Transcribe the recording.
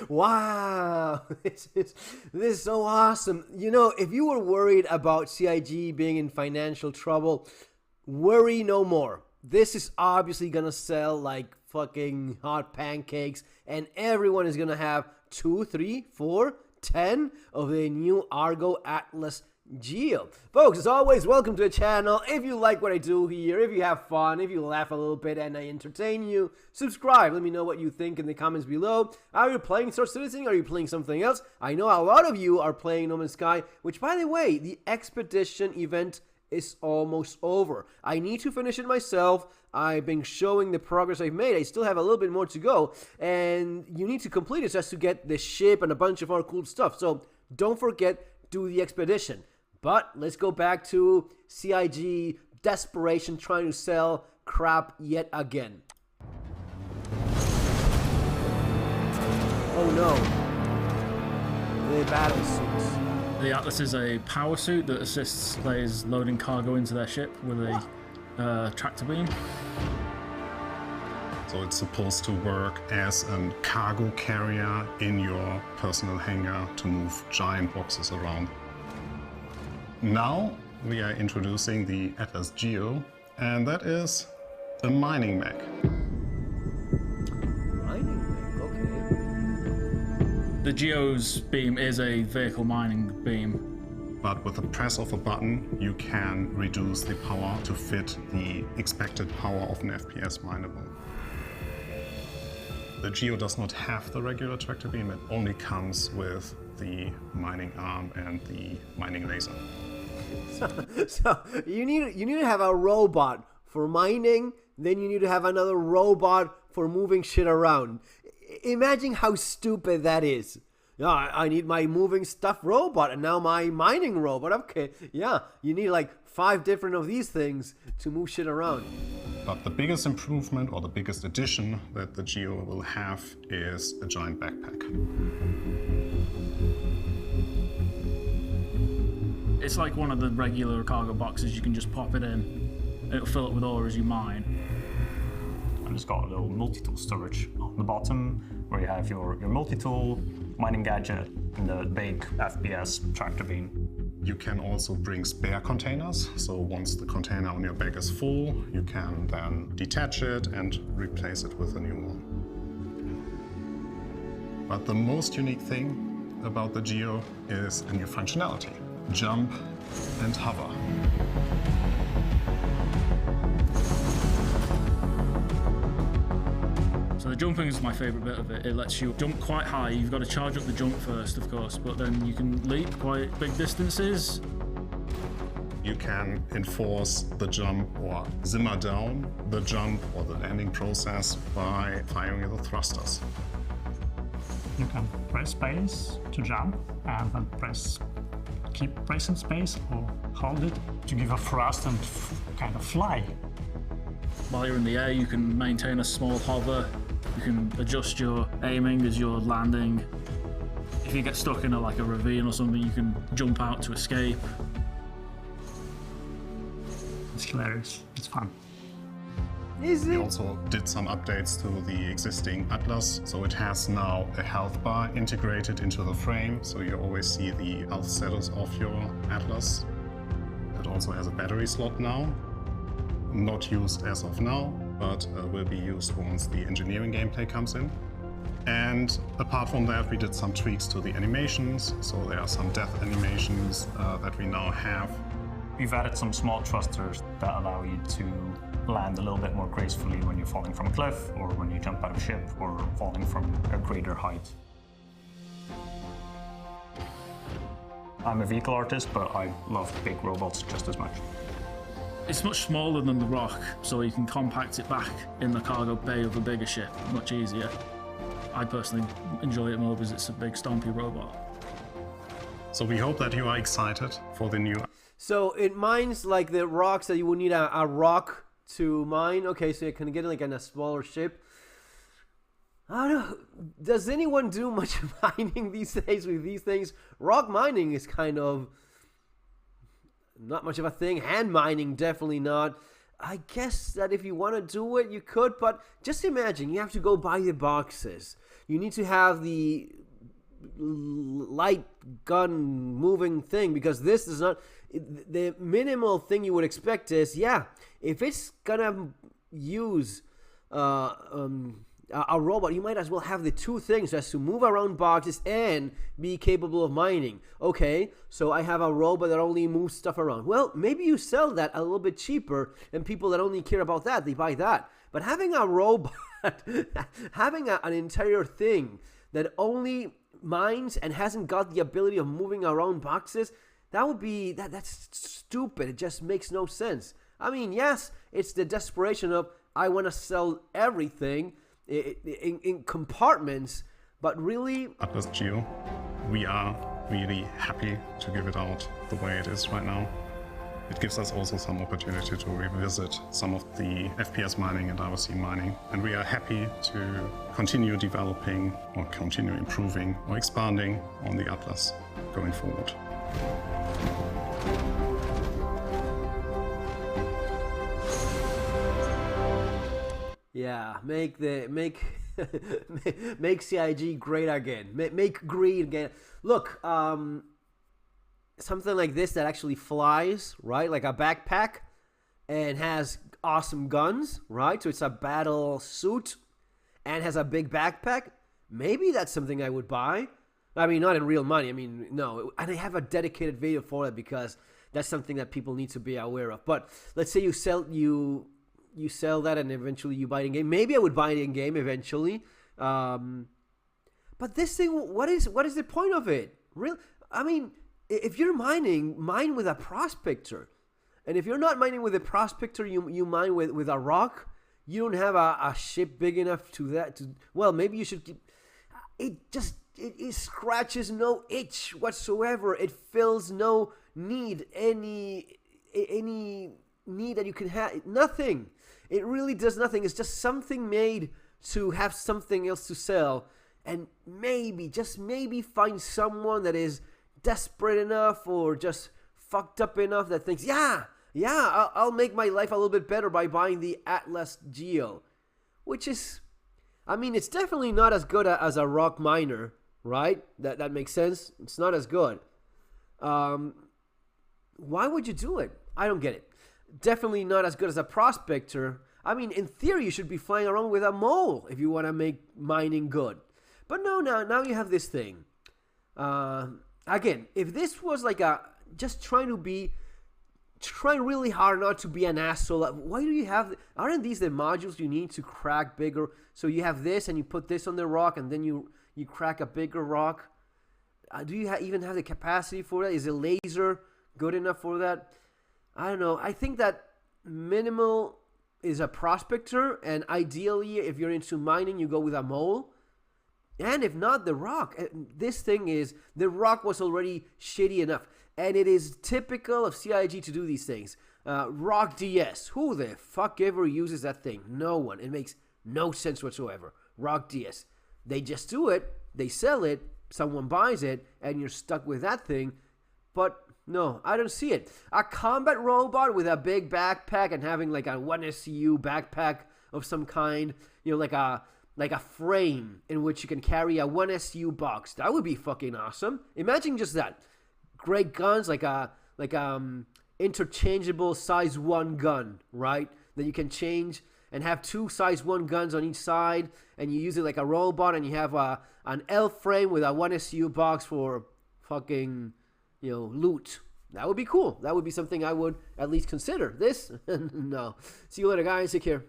Wow, this is so awesome. You know, if you were worried about CIG being in financial trouble, worry no more. This is obviously gonna sell like fucking hot pancakes, and everyone is gonna have 2, 3, 4, 10 of the new Argo ATLS Geo. Folks, as always, welcome to the channel. If you like what I do here, if you have fun, if you laugh a little bit and I entertain you, subscribe. Let me know what you think in the comments below. Are you playing Star Citizen? Are you playing something else? I know a lot of you are playing No Man's Sky, which, by the way, the expedition event is almost over. I need to finish it myself. I've been showing the progress I've made. I still have a little bit more to go, and you need to complete it just to get the ship and a bunch of other cool stuff. So don't forget, do the expedition. But let's go back to CIG desperation trying to sell crap yet again. Oh no. The battle suits. The Atlas is a power suit that assists players loading cargo into their ship with a tractor beam. So it's supposed to work as a cargo carrier in your personal hangar to move giant boxes around. Now we are introducing the ATLS Geo, and that is a mining mech. Mining mech, okay. The Geo's beam is a vehicle mining beam. But with the press of a button, you can reduce the power to fit the expected power of an FPS mineable. The Geo does not have the regular tractor beam, it only comes with the mining arm and the mining laser. So you need to have a robot for mining, then you need to have another robot for moving shit around. Imagine how stupid that is. Yeah, I need my moving stuff robot and now my mining robot. Okay, yeah, you need like 5 different of these things to move shit around. But the biggest improvement or the biggest addition that the Geo will have is a giant backpack. It's like one of the regular cargo boxes. You can just pop it in. It'll fill it with ore as you mine. And it's got a little multi-tool storage on the bottom where you have your multi-tool, mining gadget, and the big FPS tractor beam. You can also bring spare containers. So once the container on your back is full, you can then detach it and replace it with a new one. But the most unique thing about the Geo is a new functionality. Jump and hover. So the jumping is my favourite bit of it. It lets you jump quite high. You've got to charge up the jump first, of course, but then you can leap quite big distances. You can enforce the jump or simmer down the jump or the landing process by firing the thrusters. You can press space to jump and then keep pressing space or hold it to give a thrust and kind of fly. While you're in the air, you can maintain a small hover. You can adjust your aiming as you're landing. If you get stuck in a ravine or something, you can jump out to escape. It's hilarious. It's fun. Is We it? also did some updates to the existing Atlas, so it has now a health bar integrated into the frame, so you always see the health status of your Atlas. It also has a battery slot now, not used as of now, but will be used once the engineering gameplay comes in. And apart from that, we did some tweaks to the animations, so there are some death animations that we now have. We've added some small thrusters that allow you to land a little bit more gracefully when you're falling from a cliff, or when you jump out of a ship, or falling from a greater height. I'm a vehicle artist, but I love big robots just as much. It's much smaller than the Rock, so you can compact it back in the cargo bay of a bigger ship much easier. I personally enjoy it more because it's a big stompy robot. So we hope that you are excited for the new. So it mines like the rocks that you would need a rock to mine. Okay, so you can get it like in a smaller ship. I don't know. Does anyone do much mining these days with these things? Rock mining is kind of not much of a thing. Hand mining, definitely not. I guess that if you want to do it, you could, but just imagine you have to go buy the boxes. You need to have the light gun moving thing, because this is not the minimal thing you would expect. Is, yeah, if it's gonna use a robot, you might as well have the two things, as to move around boxes and be capable of mining. Okay, so I have a robot that only moves stuff around. Well, maybe you sell that a little bit cheaper, and people that only care about that, they buy that. But having a robot, having an entire thing that only mines and hasn't got the ability of moving around boxes, that's stupid. It just makes no sense. I mean, yes, it's the desperation of, I want to sell everything in compartments, but really, Atlas Geo, we are really happy to give it out the way it is right now. It gives us also some opportunity to revisit some of the FPS mining and RC mining, and we are happy to continue developing or continue improving or expanding on the Atlas going forward. yeah, make CIG great again. Make greed again. Look, something like this that actually flies, right? Like a backpack, and has awesome guns, right? So it's a battle suit and has a big backpack. Maybe that's something I would buy. I mean, not in real money. I mean, no. And I have a dedicated video for it, because that's something that people need to be aware of. But let's say you sell that, and eventually you buy it in game. Maybe I would buy it in game eventually. But this thing, what is the point of it? Real? I mean, if you're mining, mine with a prospector. And if you're not mining with a prospector, you mine with a rock. You don't have a ship big enough well, maybe you should keep. It scratches no itch whatsoever. It fills no need, any need that you can have. Nothing. It really does nothing. It's just something made to have something else to sell. And maybe, just maybe, find someone that is desperate enough or just fucked up enough that thinks, I'll make my life a little bit better by buying the Atlas Geo. Which is, I mean, it's definitely not as good as a rock miner, right? That makes sense. It's not as good. Why would you do it? I don't get it. Definitely not as good as a prospector. I mean, in theory, you should be flying around with a mole if you want to make mining good. But no, now you have this thing. Again, if this was like just trying really hard not to be an asshole, why do you have, aren't these the modules you need to crack bigger? So you have this, and you put this on the rock, and then you crack a bigger rock. Do you even have the capacity for that? Is a laser good enough for that? I don't know. I think that minimal is a prospector, and ideally, if you're into mining, you go with a mole. And if not, the rock. This thing is, the rock was already shitty enough. And it is typical of CIG to do these things. Rock DS. Who the fuck ever uses that thing? No one. It makes no sense whatsoever. Rock DS. They just do it. They sell it. Someone buys it. And you're stuck with that thing. But no, I don't see it. A combat robot with a big backpack and having like a 1SU backpack of some kind. You know, like a frame in which you can carry a 1SU box. That would be fucking awesome. Imagine just that. Great guns, like interchangeable size 1 gun, right? That you can change and have 2 size 1 guns on each side, and you use it like a robot, and you have an L frame with a 1SU box for fucking, loot. That would be cool. That would be something I would at least consider. This? No. See you later, guys. Take care.